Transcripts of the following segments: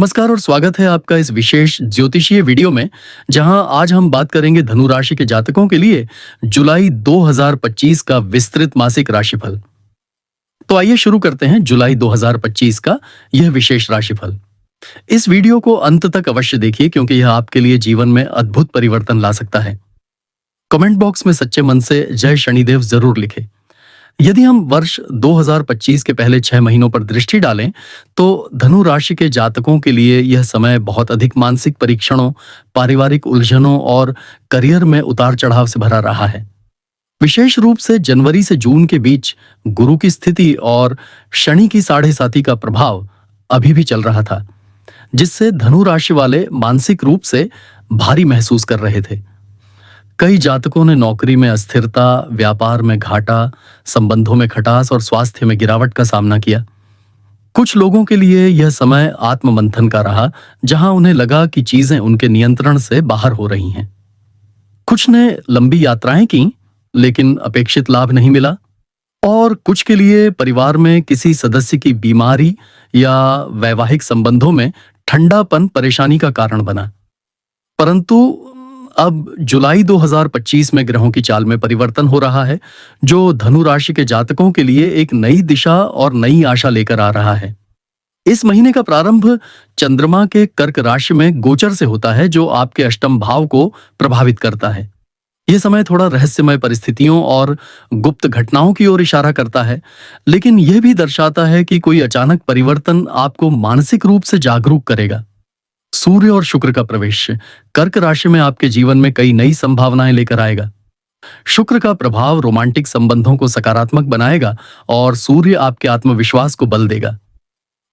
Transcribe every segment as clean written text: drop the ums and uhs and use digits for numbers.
नमस्कार और स्वागत है आपका इस विशेष ज्योतिषीय वीडियो में जहां आज हम बात करेंगे धनु राशि के जातकों के लिए जुलाई 2025 का विस्तृत मासिक राशिफल। तो आइए शुरू करते हैं जुलाई 2025 का यह विशेष राशिफल। इस वीडियो को अंत तक अवश्य देखिए क्योंकि यह आपके लिए जीवन में अद्भुत परिवर्तन ला सकता है। कमेंट बॉक्स में सच्चे मन से जय शनिदेव जरूर लिखें। यदि हम वर्ष 2025 के पहले 6 महीनों पर दृष्टि डालें तो धनु राशि के जातकों के लिए यह समय बहुत अधिक मानसिक परीक्षणों, पारिवारिक उलझनों और करियर में उतार चढ़ाव से भरा रहा है। विशेष रूप से जनवरी से जून के बीच गुरु की स्थिति और शनि की 7.5 का प्रभाव अभी भी चल रहा था, जिससे धनु राशि वाले मानसिक रूप से भारी महसूस कर रहे थे। कई जातकों ने नौकरी में अस्थिरता, व्यापार में घाटा, संबंधों में खटास और स्वास्थ्य में गिरावट का सामना किया। कुछ लोगों के लिए यह समय आत्ममंथन का रहा, जहां उन्हें लगा कि चीजें उनके नियंत्रण से बाहर हो रही हैं। कुछ ने लंबी यात्राएं की, लेकिन अपेक्षित लाभ नहीं मिला, और कुछ के लिए परिवार में किसी सदस्य की बीमारी या वैवाहिक संबंधों में ठंडापन परेशानी का कारण बना। परंतु अब जुलाई 2025 में ग्रहों की चाल में परिवर्तन हो रहा है, जो धनु राशि के जातकों के लिए एक नई दिशा और नई आशा लेकर आ रहा है। इस महीने का प्रारंभ चंद्रमा के कर्क राशि में गोचर से होता है, जो आपके अष्टम भाव को प्रभावित करता है। यह समय थोड़ा रहस्यमय परिस्थितियों और गुप्त घटनाओं की ओर इशारा करता है, लेकिन यह भी दर्शाता है कि कोई अचानक परिवर्तन आपको मानसिक रूप से जागरूक करेगा। सूर्य और शुक्र का प्रवेश कर्क राशि में आपके जीवन में कई नई संभावनाएं लेकर आएगा। शुक्र का प्रभाव रोमांटिक संबंधों को सकारात्मक बनाएगा और सूर्य आपके आत्मविश्वास को बल देगा।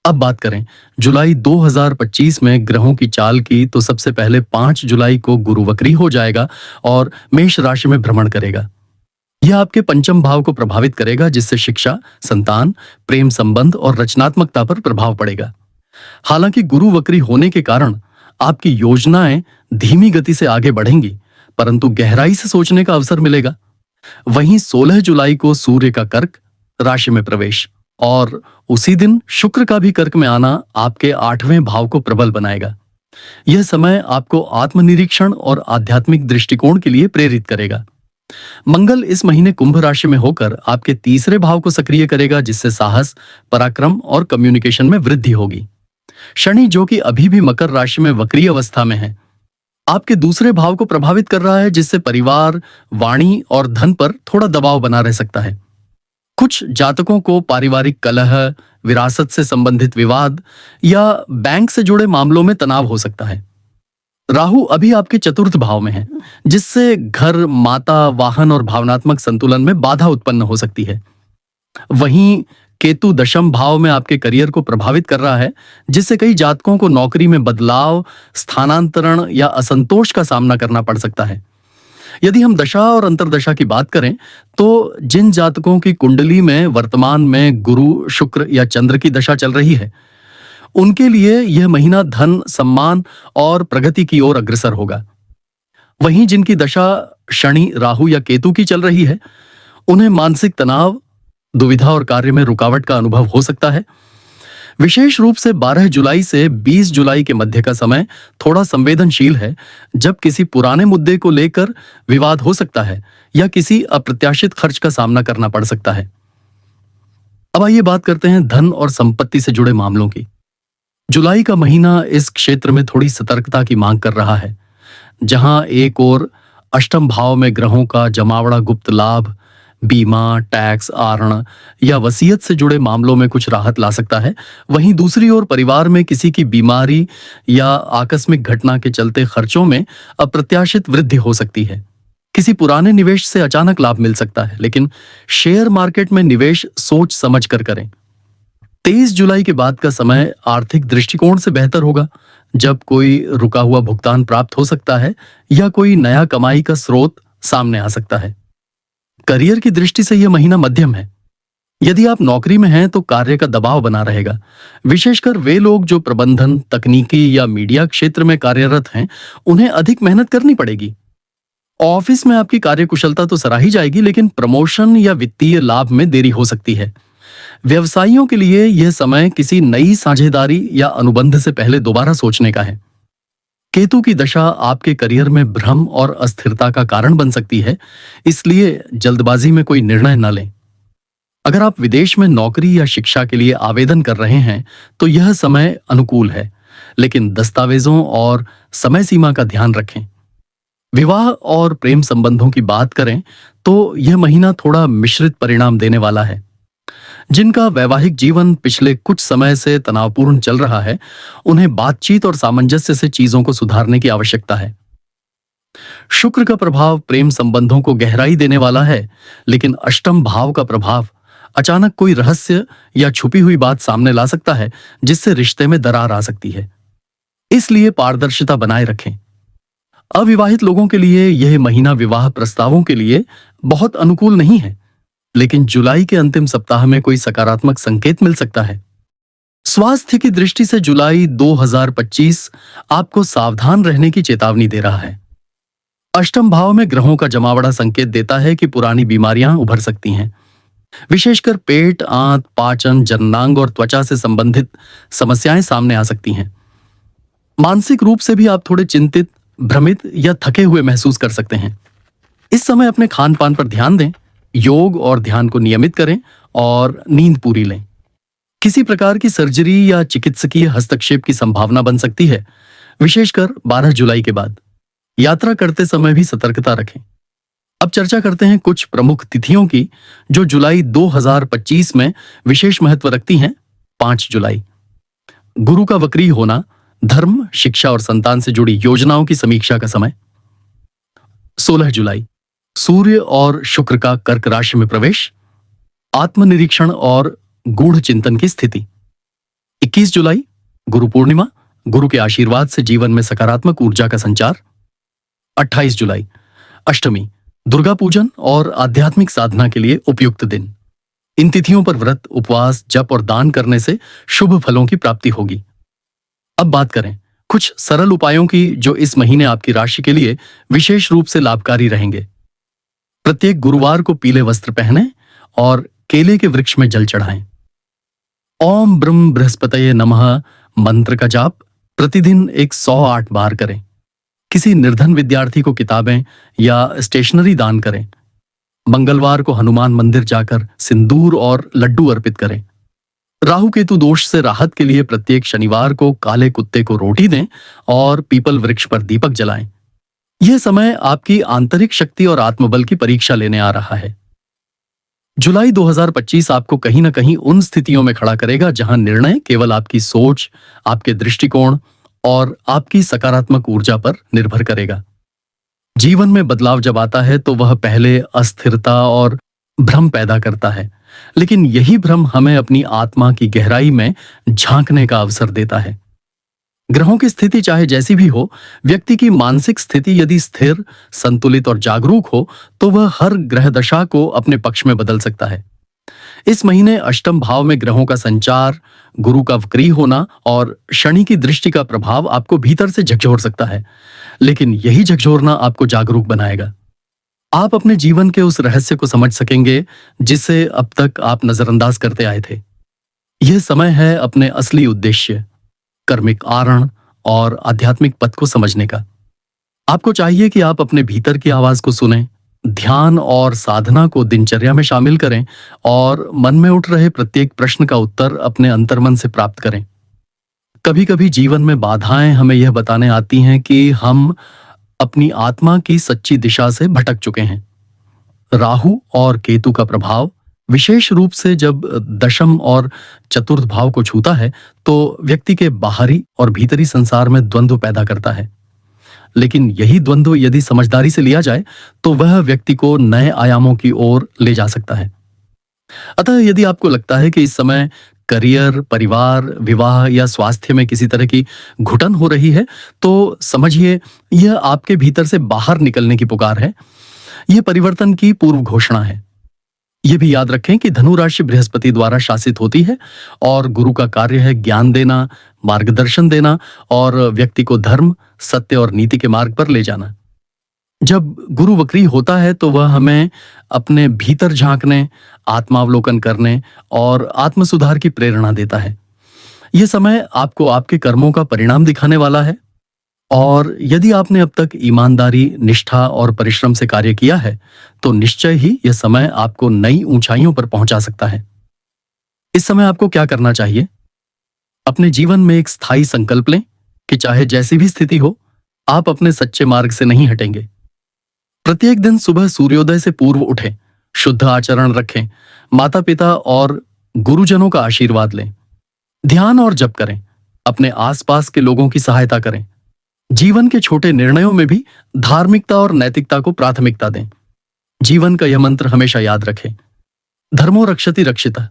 अब बात करें जुलाई 2025 में ग्रहों की चाल की, तो सबसे पहले 5 जुलाई को गुरु वक्री हो जाएगा और मेष राशि में भ्रमण करेगा। यह आपके पंचम भाव को प्रभावित करेगा, जिससे शिक्षा, संतान, प्रेम संबंध और रचनात्मकता पर प्रभाव पड़ेगा। हालांकि गुरु वक्री होने के कारण आपकी योजनाएं धीमी गति से आगे बढ़ेंगी, परंतु गहराई से सोचने का अवसर मिलेगा। वहीं 16 जुलाई को सूर्य का कर्क राशि में प्रवेश और उसी दिन शुक्र का भी कर्क में आना आपके 8वें भाव को प्रबल बनाएगा। यह समय आपको आत्मनिरीक्षण और आध्यात्मिक दृष्टिकोण के लिए प्रेरित करेगा। मंगल इस महीने कुंभ राशि में होकर आपके 3रे भाव को सक्रिय करेगा, जिससे साहस, पराक्रम और कम्युनिकेशन में वृद्धि होगी। शनि, जो कि अभी भी मकर राशि में वक्री अवस्था में है, आपके 2रे भाव को प्रभावित कर रहा है, जिससे परिवार, वाणी और धन पर थोड़ा दबाव बना रह सकता है। कुछ जातकों को पारिवारिक कलह, विरासत से संबंधित विवाद या बैंक से जुड़े मामलों में तनाव हो सकता है। राहु अभी आपके 4th भाव में है, जिससे घर, माता, वाहन और भावनात्मक संतुलन में बाधा उत्पन्न हो सकती है। वहीं केतु 10म भाव में आपके करियर को प्रभावित कर रहा है, जिससे कई जातकों को नौकरी में बदलाव, स्थानांतरण या असंतोष का सामना करना पड़ सकता है। यदि हम दशा और अंतर्दशा की बात करें तो जिन जातकों की कुंडली में वर्तमान में गुरु, शुक्र या चंद्र की दशा चल रही है, उनके लिए यह महीना धन, सम्मान और प्रगति की ओर अग्रसर होगा। वहीं जिनकी दशा शनि, राहु या केतु की चल रही है, उन्हें मानसिक तनाव, दुविधा और कार्य में रुकावट का अनुभव हो सकता है। विशेष रूप से 12 जुलाई से 20 जुलाई के मध्य का समय थोड़ा संवेदनशील है, जब किसी पुराने मुद्दे को लेकर विवाद हो सकता है या किसी अप्रत्याशित खर्च का सामना करना पड़ सकता है। अब आइए बात करते हैं धन और संपत्ति से जुड़े मामलों की। जुलाई का महीना इस क्षेत्र में थोड़ी सतर्कता की मांग कर रहा है। जहां एक ओर अष्टम भाव में ग्रहों का जमावड़ा गुप्त लाभ, बीमा, टैक्स, आरण या वसीयत से जुड़े मामलों में कुछ राहत ला सकता है, वहीं दूसरी ओर परिवार में किसी की बीमारी या आकस्मिक घटना के चलते खर्चों में अप्रत्याशित वृद्धि हो सकती है। किसी पुराने निवेश से अचानक लाभ मिल सकता है, लेकिन शेयर मार्केट में निवेश सोच समझ कर करें। 23 जुलाई के बाद का समय आर्थिक दृष्टिकोण से बेहतर होगा, जब कोई रुका हुआ भुगतान प्राप्त हो सकता है या कोई नया कमाई का स्रोत सामने आ सकता है। करियर की दृष्टि से यह महीना मध्यम है। यदि आप नौकरी में हैं तो कार्य का दबाव बना रहेगा। विशेषकर वे लोग जो प्रबंधन, तकनीकी या मीडिया क्षेत्र में कार्यरत हैं, उन्हें अधिक मेहनत करनी पड़ेगी। ऑफिस में आपकी कार्यकुशलता तो सराही जाएगी, लेकिन प्रमोशन या वित्तीय लाभ में देरी हो सकती है। व्यवसायियों के लिए यह समय किसी नई साझेदारी या अनुबंध से पहले दोबारा सोचने का है। केतु की दशा आपके करियर में भ्रम और अस्थिरता का कारण बन सकती है, इसलिए जल्दबाजी में कोई निर्णय न लें। अगर आप विदेश में नौकरी या शिक्षा के लिए आवेदन कर रहे हैं, तो यह समय अनुकूल है, लेकिन दस्तावेजों और समय सीमा का ध्यान रखें। विवाह और प्रेम संबंधों की बात करें तो यह महीना थोड़ा मिश्रित परिणाम देने वाला है। जिनका वैवाहिक जीवन पिछले कुछ समय से तनावपूर्ण चल रहा है, उन्हें बातचीत और सामंजस्य से चीजों को सुधारने की आवश्यकता है। शुक्र का प्रभाव प्रेम संबंधों को गहराई देने वाला है, लेकिन अष्टम भाव का प्रभाव अचानक कोई रहस्य या छुपी हुई बात सामने ला सकता है, जिससे रिश्ते में दरार आ सकती है। इसलिए पारदर्शिता बनाए रखें। अविवाहित लोगों के लिए यह महीना विवाह प्रस्तावों के लिए बहुत अनुकूल नहीं है, लेकिन जुलाई के अंतिम सप्ताह में कोई सकारात्मक संकेत मिल सकता है। स्वास्थ्य की दृष्टि से जुलाई 2025 आपको सावधान रहने की चेतावनी दे रहा है। अष्टम भाव में ग्रहों का जमावड़ा संकेत देता है कि पुरानी बीमारियां उभर सकती हैं। विशेषकर पेट, आंत, पाचन, जननांग और त्वचा से संबंधित समस्याएं सामने आ सकती हैं। मानसिक रूप से भी आप थोड़े चिंतित, भ्रमित या थके हुए महसूस कर सकते हैं। इस समय अपने खान पान पर ध्यान दें, योग और ध्यान को नियमित करें और नींद पूरी लें। किसी प्रकार की सर्जरी या चिकित्सकीय हस्तक्षेप की संभावना बन सकती है, विशेषकर 12 जुलाई के बाद। यात्रा करते समय भी सतर्कता रखें। अब चर्चा करते हैं कुछ प्रमुख तिथियों की जो जुलाई 2025 में विशेष महत्व रखती हैं। 5 जुलाई, गुरु का वक्री होना, धर्म, शिक्षा और संतान से जुड़ी योजनाओं की समीक्षा का समय। 16 जुलाई, सूर्य और शुक्र का कर्क राशि में प्रवेश, आत्मनिरीक्षण और गूढ़ चिंतन की स्थिति। 21 जुलाई, गुरु पूर्णिमा, गुरु के आशीर्वाद से जीवन में सकारात्मक ऊर्जा का संचार। 28 जुलाई, अष्टमी, दुर्गा पूजन और आध्यात्मिक साधना के लिए उपयुक्त दिन। इन तिथियों पर व्रत, उपवास, जप और दान करने से शुभ फलों की प्राप्ति होगी। अब बात करें कुछ सरल उपायों की जो इस महीने आपकी राशि के लिए विशेष रूप से लाभकारी रहेंगे। प्रत्येक गुरुवार को पीले वस्त्र पहनें और केले के वृक्ष में जल चढ़ाएं। ओम ब्रह्म बृहस्पतये नमः मंत्र का जाप प्रतिदिन 108 बार करें। किसी निर्धन विद्यार्थी को किताबें या स्टेशनरी दान करें। मंगलवार को हनुमान मंदिर जाकर सिंदूर और लड्डू अर्पित करें। राहु केतु दोष से राहत के लिए प्रत्येक शनिवार को काले कुत्ते को रोटी दें और पीपल वृक्ष पर दीपक जलाएं। यह समय आपकी आंतरिक शक्ति और आत्मबल की परीक्षा लेने आ रहा है। जुलाई 2025 आपको कहीं ना कहीं उन स्थितियों में खड़ा करेगा जहां निर्णय केवल आपकी सोच, आपके दृष्टिकोण और आपकी सकारात्मक ऊर्जा पर निर्भर करेगा। जीवन में बदलाव जब आता है तो वह पहले अस्थिरता और भ्रम पैदा करता है, लेकिन यही भ्रम हमें अपनी आत्मा की गहराई में झांकने का अवसर देता है। ग्रहों की स्थिति चाहे जैसी भी हो, व्यक्ति की मानसिक स्थिति यदि स्थिर, संतुलित और जागरूक हो तो वह हर ग्रह दशा को अपने पक्ष में बदल सकता है। इस महीने अष्टम भाव में ग्रहों का संचार, गुरु का वक्री होना और शनि की दृष्टि का प्रभाव आपको भीतर से झकझोर सकता है, लेकिन यही झकझोरना आपको जागरूक बनाएगा। आप अपने जीवन के उस रहस्य को समझ सकेंगे जिसे अब तक आप नजरअंदाज करते आए थे। यह समय है अपने असली उद्देश्य, कर्मिक आरण और आध्यात्मिक पथ को समझने का। आपको चाहिए कि आप अपने भीतर की आवाज को सुनें, ध्यान और साधना को दिनचर्या में शामिल करें और मन में उठ रहे प्रत्येक प्रश्न का उत्तर अपने अंतर्मन से प्राप्त करें। कभी कभी जीवन में बाधाएं हमें यह बताने आती हैं कि हम अपनी आत्मा की सच्ची दिशा से भटक चुके हैं। राहु और केतु का प्रभाव विशेष रूप से जब दशम और चतुर्थ भाव को छूता है तो व्यक्ति के बाहरी और भीतरी संसार में द्वंद्व पैदा करता है, लेकिन यही द्वंद्व यदि समझदारी से लिया जाए तो वह व्यक्ति को नए आयामों की ओर ले जा सकता है। अतः यदि आपको लगता है कि इस समय करियर, परिवार, विवाह या स्वास्थ्य में किसी तरह की घुटन हो रही है, तो समझिए यह आपके भीतर से बाहर निकलने की पुकार है। यह परिवर्तन की पूर्व घोषणा है। यह भी याद रखें कि धनु राशि बृहस्पति द्वारा शासित होती है और गुरु का कार्य है ज्ञान देना, मार्गदर्शन देना और व्यक्ति को धर्म, सत्य और नीति के मार्ग पर ले जाना। जब गुरु वक्री होता है तो वह हमें अपने भीतर झांकने, आत्मावलोकन करने और आत्म सुधार की प्रेरणा देता है। यह समय आपको आपके कर्मों का परिणाम दिखाने वाला है, और यदि आपने अब तक ईमानदारी, निष्ठा और परिश्रम से कार्य किया है, तो निश्चय ही यह समय आपको नई ऊंचाइयों पर पहुंचा सकता है। इस समय आपको क्या करना चाहिए? अपने जीवन में एक स्थायी संकल्प लें कि चाहे जैसी भी स्थिति हो, आप अपने सच्चे मार्ग से नहीं हटेंगे। प्रत्येक दिन सुबह सूर्योदय से पूर्व उठें, शुद्ध आचरण रखें, माता पिता और गुरुजनों का आशीर्वाद लें, ध्यान और जप करें, अपने आसपास के लोगों की सहायता करें। जीवन के छोटे निर्णयों में भी धार्मिकता और नैतिकता को प्राथमिकता दें। जीवन का यह मंत्र हमेशा याद रखें, धर्मो रक्षति रक्षितः।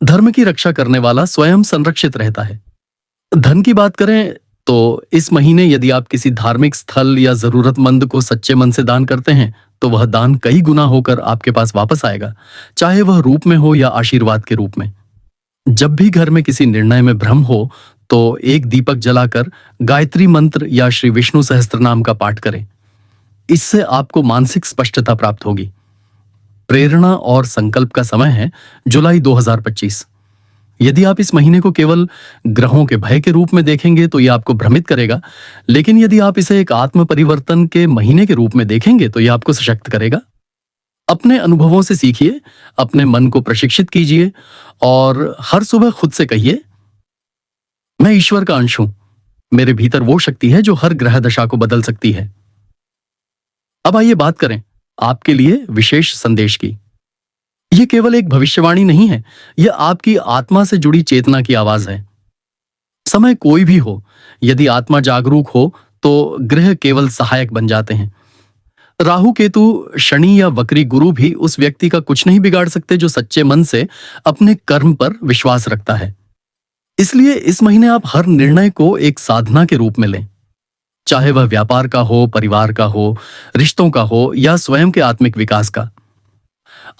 धर्म की रक्षा करने वाला स्वयं संरक्षित रहता है। धन की बात करें तो इस महीने यदि आप किसी धार्मिक स्थल या जरूरतमंद को सच्चे मन से दान करते हैं, तो वह दान कई गुना होकर आपके पास वापस आएगा, चाहे वह रूप में हो या आशीर्वाद के रूप में। जब भी घर में किसी निर्णय में भ्रम हो, तो एक दीपक जलाकर गायत्री मंत्र या श्री विष्णु सहस्त्रनाम का पाठ करें। इससे आपको मानसिक स्पष्टता प्राप्त होगी। प्रेरणा और संकल्प का समय है जुलाई 2025। यदि आप इस महीने को केवल ग्रहों के भय के रूप में देखेंगे तो यह आपको भ्रमित करेगा, लेकिन यदि आप इसे एक आत्म परिवर्तन के महीने के रूप में देखेंगे तो यह आपको सशक्त करेगा। अपने अनुभवों से सीखिए, अपने मन को प्रशिक्षित कीजिए और हर सुबह खुद से कहिए, मैं ईश्वर का अंश हूं। मेरे भीतर वो शक्ति है जो हर ग्रह दशा को बदल सकती है। अब आइए बात करें आपके लिए विशेष संदेश की। यह केवल एक भविष्यवाणी नहीं है, यह आपकी आत्मा से जुड़ी चेतना की आवाज है। समय कोई भी हो, यदि आत्मा जागरूक हो तो ग्रह केवल सहायक बन जाते हैं। राहु, केतु, शनि या वक्री गुरु भी उस व्यक्ति का कुछ नहीं बिगाड़ सकते जो सच्चे मन से अपने कर्म पर विश्वास रखता है। इसलिए इस महीने आप हर निर्णय को एक साधना के रूप में लें, चाहे वह व्यापार का हो, परिवार का हो, रिश्तों का हो या स्वयं के आत्मिक विकास का।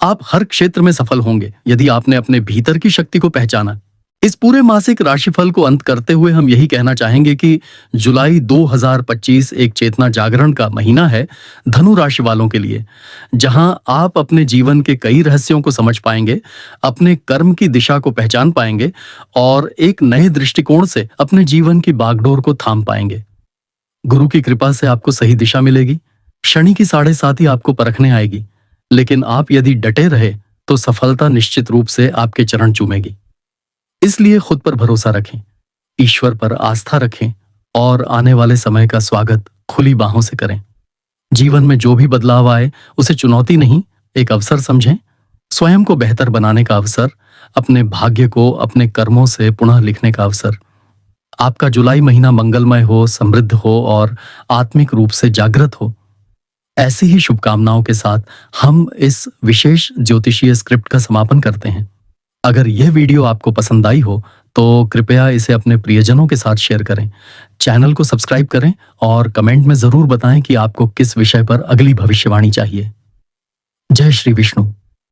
आप हर क्षेत्र में सफल होंगे यदि आपने अपने भीतर की शक्ति को पहचाना। इस पूरे मासिक राशिफल को अंत करते हुए हम यही कहना चाहेंगे कि जुलाई 2025 एक चेतना जागरण का महीना है धनु राशि वालों के लिए, जहां आप अपने जीवन के कई रहस्यों को समझ पाएंगे, अपने कर्म की दिशा को पहचान पाएंगे और एक नए दृष्टिकोण से अपने जीवन की बागडोर को थाम पाएंगे। गुरु की कृपा से आपको सही दिशा मिलेगी। शनि की 7.5 आपको परखने आएगी, लेकिन आप यदि डटे रहे तो सफलता निश्चित रूप से आपके चरण चूमेगी। इसलिए खुद पर भरोसा रखें, ईश्वर पर आस्था रखें और आने वाले समय का स्वागत खुली बाहों से करें। जीवन में जो भी बदलाव आए उसे चुनौती नहीं, एक अवसर समझें। स्वयं को बेहतर बनाने का अवसर, अपने भाग्य को अपने कर्मों से पुनः लिखने का अवसर। आपका जुलाई महीना मंगलमय हो, समृद्ध हो और आत्मिक रूप से जागृत हो। ऐसी ही शुभकामनाओं के साथ हम इस विशेष ज्योतिषीय स्क्रिप्ट का समापन करते हैं। अगर यह वीडियो आपको पसंद आई हो तो कृपया इसे अपने प्रियजनों के साथ शेयर करें, चैनल को सब्सक्राइब करें और कमेंट में जरूर बताएं कि आपको किस विषय पर अगली भविष्यवाणी चाहिए। जय श्री विष्णु।